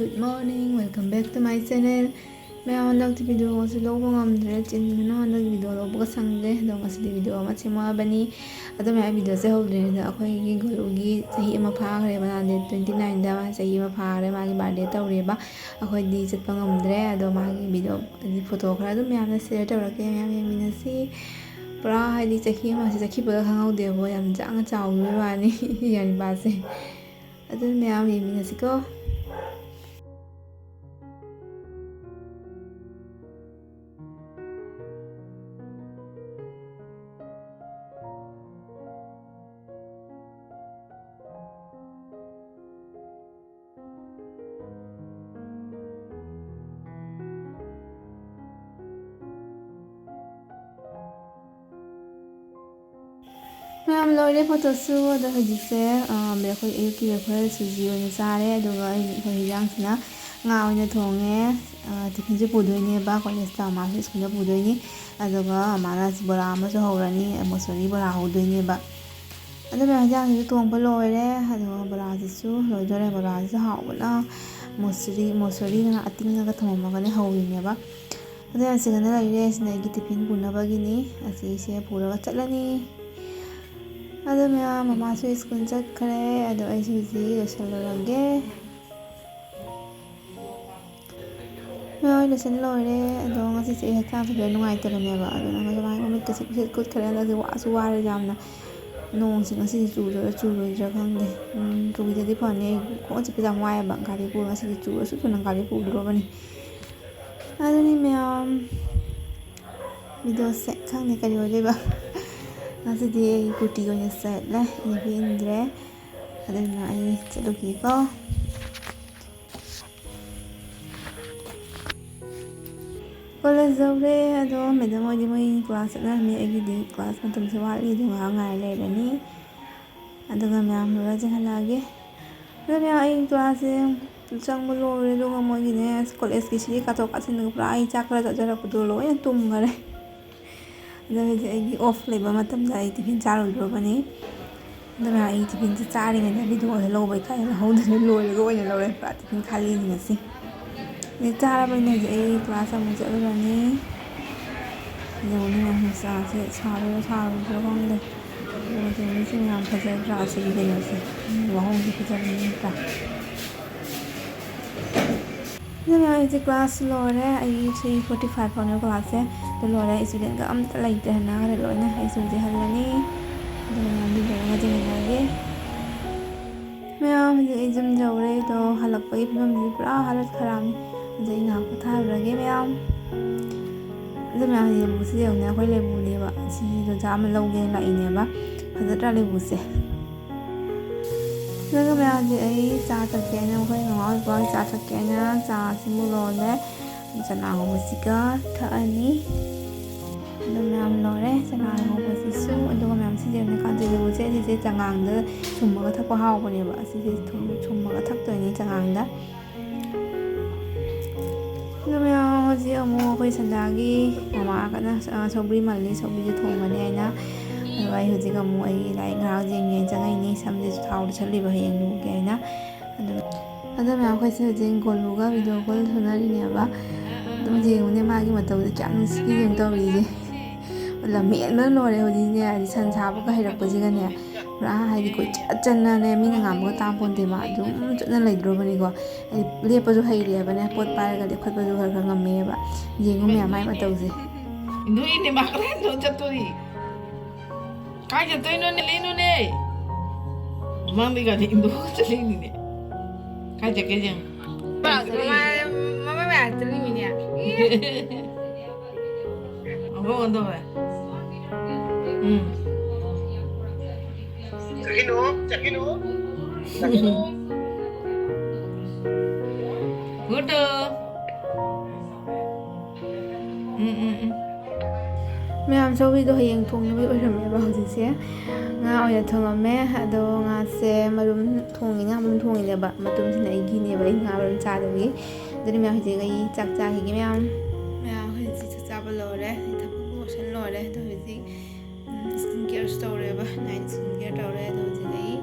good morning, welcome back to my channel. Maya handak video ko sa loob ngamdre chin na handak video lo buka sangde do ngasi video ma chima bani ado maya video se hodre da akhoi gi golugi chahi ama phagre bana de 29 da ma chahi ama phagre ma gi birthday tawre ba akhoi di chatpa ngamdre ado ma gi video di photo khara do maya na share tawrake maya yeminasi pura haidi chahi ma se Chaukhiba Khnghoudre bo yam jang chawre ba ni Eyanipa se ado maya yeminasi ko Ma'am Loire photo su da hajise be khoi ayuki be khoi suji oina sare aduga khoi yang sina nga oina thonge tiffin je pudoi ba college ta ma school da pudoi ni aduga amara bora ma so horani mosori bora hodoi ni ba adu me yang ji thong ba loire aduga bora ji su loidore bora ji haubana mosori na ating ga thoma ga ne howi ne ba adu yang sigana laire sina gi tiffin puna ba gi ni asi se pura ga chatlani ado maya mama su school chakre ado ai su ji losalorage maya lesson lore ado ngasi se hakam se nungai tarane ba ado nga jama mami kasi kut khare la ji wa su wa re jamna nong sing ngasi chu ro ja khangde chu bi de phane ko chi pijam wa ba gari pu ngasi chu su nang gari pu ro ba ni ado ni maya video se khangde kari ho le ba nasi di kurti ko niya set lah ini Indre ada na ay celuki ko kalau zaure ado madam odi mo in class na mi agi di class matum se wali do ngai le ni ado ga mi am ra jang lage ado mi ai class chang mo lo re do ga mo gi ne college ki si ka to ka sin pra ai chakra ja ja ku do lo ya tum gare ado je off le ba matam da ai tiffin charo do bani ado ma ai tiffin chari ngai da video lo bai kai la hon de lo le go ne lo re pra tiffin khali ni si ni chara ba ne je ai class am je lo ni yo ni ma sa se charo do hong de yo je ni sin ngam pha se ra se de no se wa hong ji pha ni ta Nah, ini kelas lore, ini 3:45 pada kelasnya. Lore student ke am tak lagi dah nak lore nah, student halan ni. Dengan di bawah ngaji lagi. Maya ini jam jauh le tu halak pergi belum di pula halat karam. Jadi nak kata lagi maya. Jadi maya ini busi yang nak kau lebu ni ba. Si tu jam lalu lah ini ba. Hadat lebu se. Jadi maya ini cah terkena kau ngawal kau cah terkena cah simulone chana ho musika tha ani do maya lore chana ho musisu do maya si je ne kan je bu se je changang de thumma ga thak ko haw bane ba si je thumma ga thak to ni changang da do maya ho ji amo koi sandagi mama ka na sobri malli sobri je thong bane aina ai hu ji ga mu ai lai nga ji nge changai ni sam je thau de chali ba heng nu ke na ado maya khoi se je golu ga video call thunari ne ba dum je ne ma gi ma taw de kyang si gi taw ri je la me na no re ho ji ne ai san sa ba ka hai rak pa ji ga ne ra hai di ko chan na ne mi na ngam ga ta pon de ma dum chut na lai dro ba ni ko ai le pa ju hai re ba ne pot pa ga de khat pa ju ga ngam me ba je ngum ya mai ma taw je Indo ini makren do chatori Kai ja toi no ne le no ne Mang di ga di Indo chali ni ne Kai ja ke jang mama ba chali mi ne Apa ondo ba Sakino Kudo Ma'am so video hayang thong ni oi ram ba hoji se nga oya thong me ado nga se marum thong ni nga marum thong ni ba matum sin ai gi ne ba nga marum cha de wi dani me hoji ga yi chak cha hi gi ma'am hoji chak cha ba lo re ta bu san lo re to hoji skin care store ba night skin care store to hoji ga yi